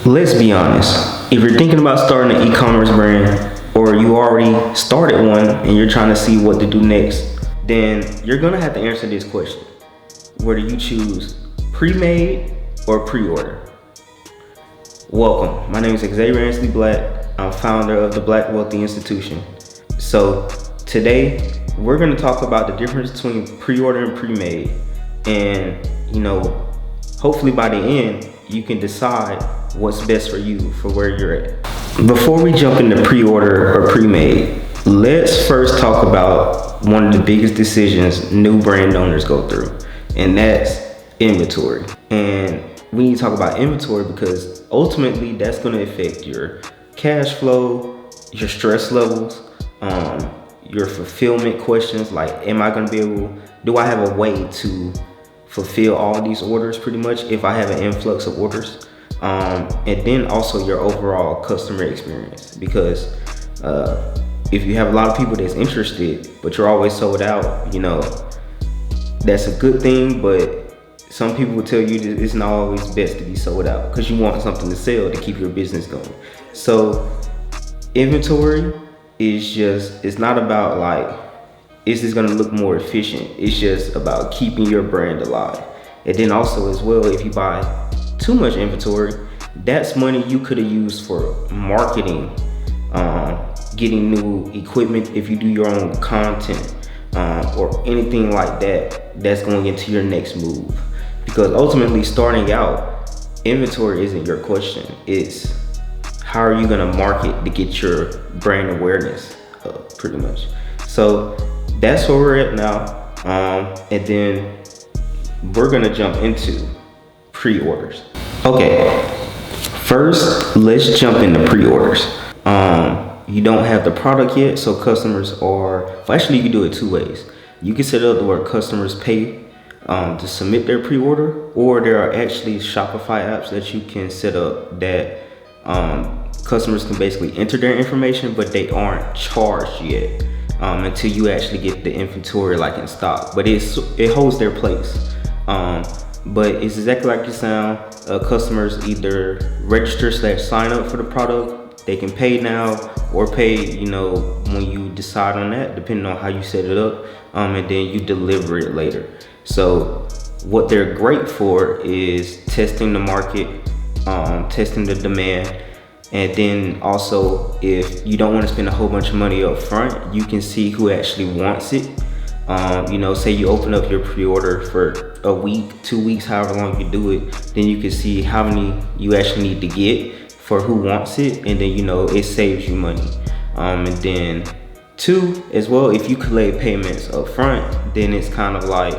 Let's be honest. If you're thinking about starting an e-commerce brand, or you already started one and you're trying to see what to do next, then you're gonna have to answer this question. Whether you choose pre-made or pre-order. Welcome, my name is Xavier Ansley-Black. I'm founder of the Black Wealthy Institution. So today, we're gonna talk about the difference between pre-order and pre-made. And hopefully by the end, you can decide what's best for you for where you're at. Before we jump into pre-order or pre-made, let's first talk about one of the biggest decisions new brand owners go through, and that's inventory. And we need to talk about inventory because ultimately that's going to affect your cash flow, your stress levels, your fulfillment questions like, do I have a way to fulfill all these orders pretty much if I have an influx of orders? And then also your overall customer experience, because if you have a lot of people that's interested but you're always sold out, that's a good thing, but some people will tell you that it's not always best to be sold out because you want something to sell to keep your business going. So inventory it's not about like, is this gonna look more efficient? It's just about keeping your brand alive. And then also as well, if you buy too much inventory, that's money you could have used for marketing, getting new equipment if you do your own content, or anything like that that's going into your next move. Because ultimately starting out, inventory isn't your question. It's how are you gonna market to get your brand awareness up, pretty much. So that's where we're at now. And then we're gonna jump into pre-orders. Okay, first let's jump into pre-orders. You don't have the product yet, so customers actually you can do it two ways. You can set it up where customers pay to submit their pre-order, or there are actually Shopify apps that you can set up that customers can basically enter their information, but they aren't charged yet until you actually get the inventory like in stock. But it holds their place. But it's exactly like you sound. Customers either register/sign up for the product. They can pay now or pay, when you decide on that, depending on how you set it up, and then you deliver it later. So what they're great for is testing the market, testing the demand, and then also if you don't want to spend a whole bunch of money up front, you can see who actually wants it. Say you open up your pre-order for a week, 2 weeks, however long you do it, then you can see how many you actually need to get for who wants it, and then it saves you money. And then two, as well, if you collect payments up front, then it's kind of like,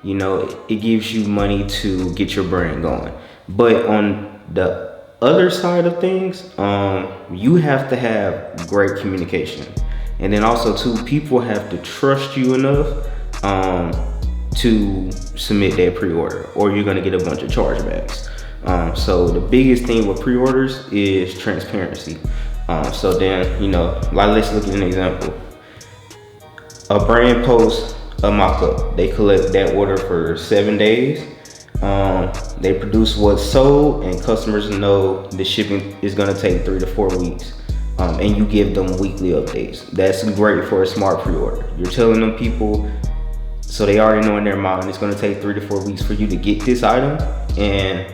it gives you money to get your brand going. But on the other side of things, you have to have great communication. And then also too, people have to trust you enough to submit their pre-order, or you're gonna get a bunch of chargebacks. So the biggest thing with pre-orders is transparency. So then, like let's look at an example. A brand posts a mock-up. They collect that order for 7 days. They produce what's sold, and customers know the shipping is gonna take 3 to 4 weeks. And you give them weekly updates. That's great for a smart pre-order. You're telling them people, so they already know in their mind it's gonna take 3 to 4 weeks for you to get this item. And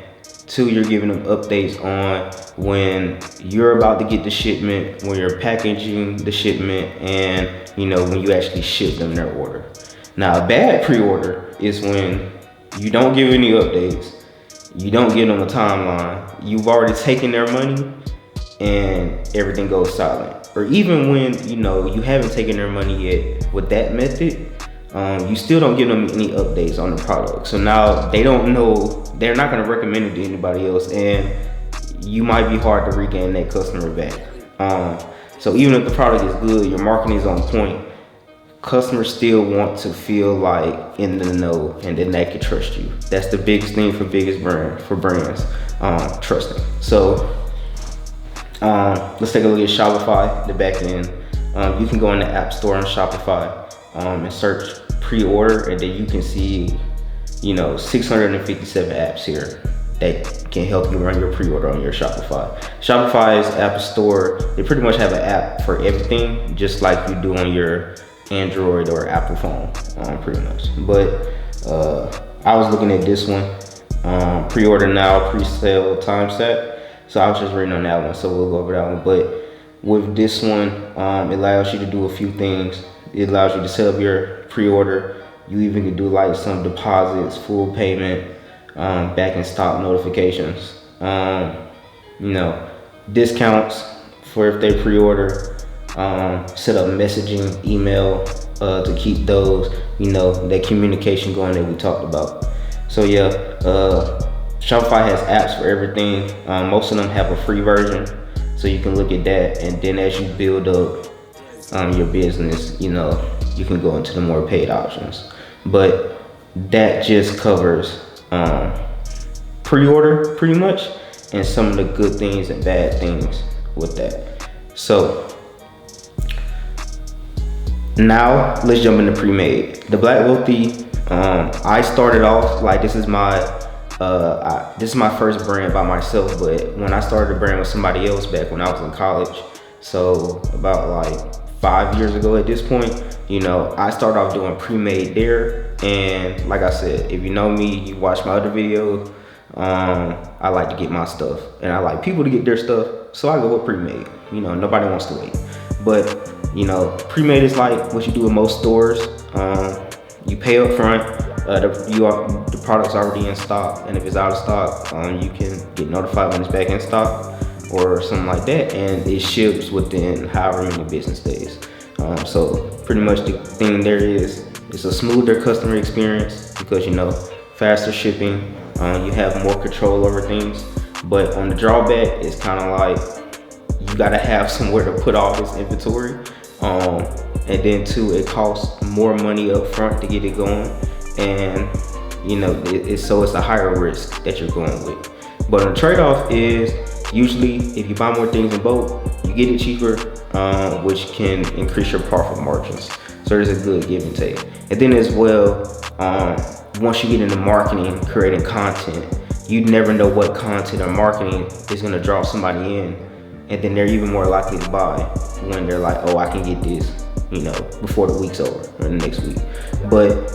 two, you're giving them updates on when you're about to get the shipment, when you're packaging the shipment, and when you actually ship them their order. Now, a bad pre-order is when you don't give any updates, you don't give them a timeline, you've already taken their money, and everything goes silent. Or even when you haven't taken their money yet with that method, you still don't give them any updates on the product. So now they don't know, they're not going to recommend it to anybody else, and you might be hard to regain that customer back. So even if the product is good, your marketing is on point, customers still want to feel like in the know, and then they can trust you. That's the biggest thing for brands, trusting. So let's take a look at Shopify, the back end. You can go in the App Store on Shopify and search pre-order, and then you can see 657 apps here. that can help you run your pre-order on your Shopify. Shopify's app store, they pretty much have an app for everything, just like you do on your Android or Apple phone, pretty much. But I was looking at this one, pre-order now, pre-sale time set. So I was just reading on that one, so we'll go over that one. But with this one, it allows you to do a few things. It allows you to set up your pre-order. You even can do like some deposits, full payment, back in stock notifications, you know, discounts for if they pre-order, set up messaging, email, to keep those, you know, that communication going that we talked about. So yeah, Shopify has apps for everything. Most of them have a free version, so you can look at that, and then as you build up your business, you know, you can go into the more paid options. But that just covers pre-order pretty much, and some of the good things and bad things with that. So now let's jump into pre-made. The Black Wealthy, I started off like this is my first brand by myself, but when I started a brand with somebody else back when I was in college, so about like 5 years ago at this point, you know, I started off doing pre-made there. And like I said, if you know me, you watch my other videos, I like to get my stuff, and I like people to get their stuff, so I go with pre-made. You know, nobody wants to wait. But you know, pre-made is like what you do in most stores. You pay up front, the product's already in stock, and if it's out of stock, you can get notified when it's back in stock or something like that, and it ships within however many business days. So pretty much the thing there is, it's a smoother customer experience because, you know, faster shipping, you have more control over things. But on the drawback, it's kind of like you gotta have somewhere to put all this inventory. And then too, it costs more money up front to get it going. And you know, it's a higher risk that you're going with. But the trade-off is usually if you buy more things in bulk, you get it cheaper, which can increase your profit margins. So there's a good give and take. And then as well, once you get into marketing, creating content, you never know what content or marketing is gonna draw somebody in. And then they're even more likely to buy when they're like, oh, I can get this, you know, before the week's over or the next week. But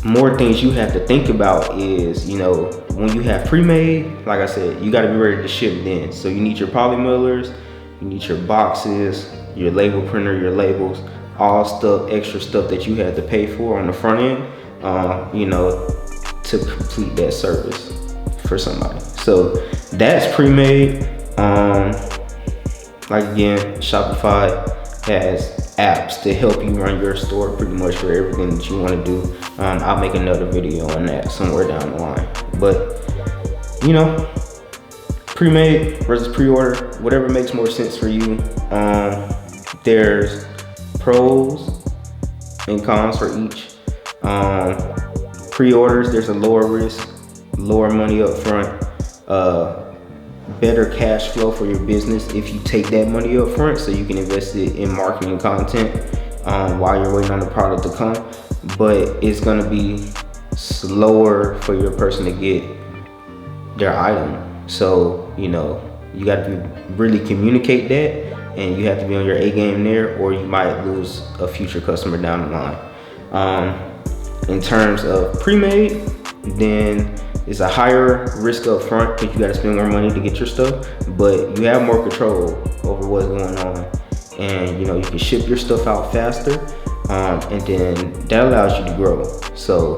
more things you have to think about is, you know, when you have pre-made, like I said, you gotta be ready to ship then. So you need your poly mailers, you need your boxes, your label printer, your labels, all stuff, extra stuff that you had to pay for on the front end, you know, to complete that service for somebody. So that's pre-made. Like again, Shopify has apps to help you run your store pretty much for everything that you want to do. I'll make another video on that somewhere down the line. But you know, pre-made versus pre-order, whatever makes more sense for you. There's pros and cons for each. Pre-orders, there's a lower risk, lower money up front, better cash flow for your business if you take that money up front, so you can invest it in marketing content while you're waiting on the product to come. But it's gonna be slower for your person to get their item. So, you know, you gotta really communicate that, and you have to be on your A game there, or you might lose a future customer down the line. In terms of pre-made, then it's a higher risk up front because you got to spend more money to get your stuff, but you have more control over what's going on, and you know, you can ship your stuff out faster, and then that allows you to grow. So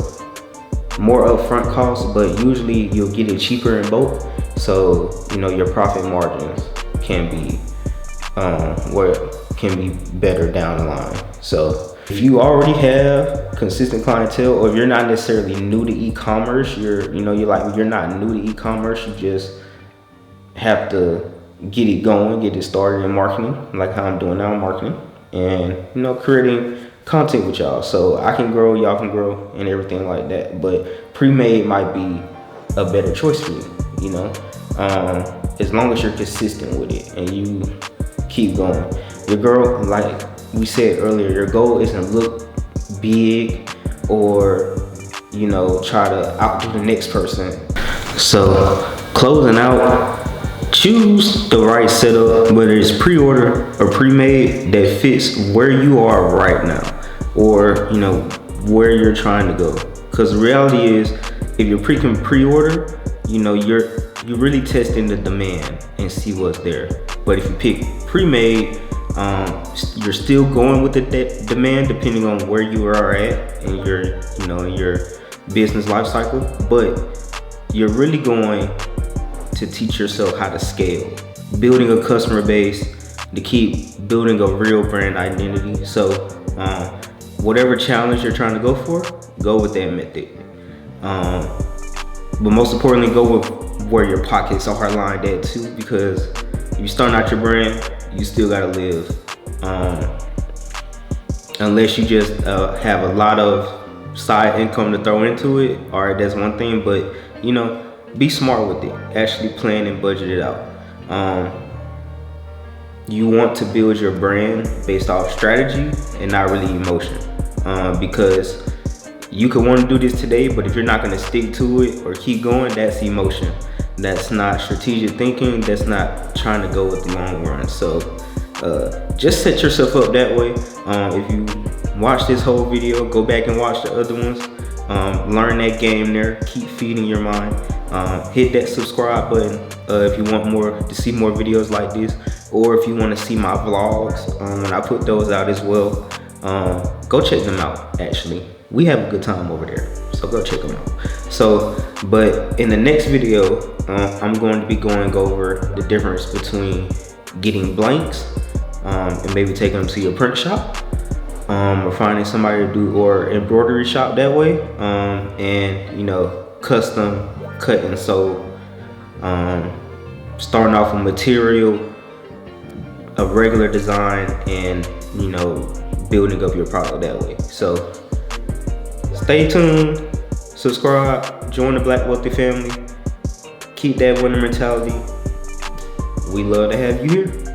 more upfront costs, but usually you'll get it cheaper in bulk, so you know, your profit margins can be better down the line. So if you already have consistent clientele, or if you're not necessarily new to e-commerce, you're not new to e-commerce, you just have to get it going, get it started in marketing, like how I'm doing now in marketing, and you know, creating content with y'all, so I can grow, y'all can grow, and everything like that. But pre-made might be a better choice for you, you know, as long as you're consistent with it and you keep going. Your girl, like we said earlier, your goal isn't look big or, you know, try to outdo the next person. So closing out, choose the right setup, whether it's pre-order or pre-made, that fits where you are right now, or where you're trying to go. Because the reality is, if you're pre-order, you're really testing the demand and see what's there. But if you pick pre-made, you're still going with the demand depending on where you are at in your business life cycle, but you're really going to teach yourself how to scale, building a customer base, to keep building a real brand identity. So whatever challenge you're trying to go for, go with that method. But most importantly, go with where your pockets are lined at too, because if you're starting out your brand, you still gotta live. Unless you just have a lot of side income to throw into it, all right, that's one thing, but be smart with it. Actually plan and budget it out. You want to build your brand based off strategy and not really emotion, because you could want to do this today, but if you're not going to stick to it or keep going, that's emotion. That's not strategic thinking. That's not trying to go with the long run. So just set yourself up that way. If you watch this whole video, go back and watch the other ones. Learn that game there. Keep feeding your mind. Hit that subscribe button if you want to see more videos like this, or if you want to see my vlogs when I put those out as well. Go check them out. Actually, we have a good time over there, so go check them out. So, but in the next video, I'm going to be going over the difference between getting blanks and maybe taking them to your print shop, or finding somebody to do, or embroidery shop that way, and custom cut and sew, starting off with material, a regular design, and building up your product that way. So stay tuned, subscribe, join the Black Wealthy family, keep that winning mentality. We love to have you here.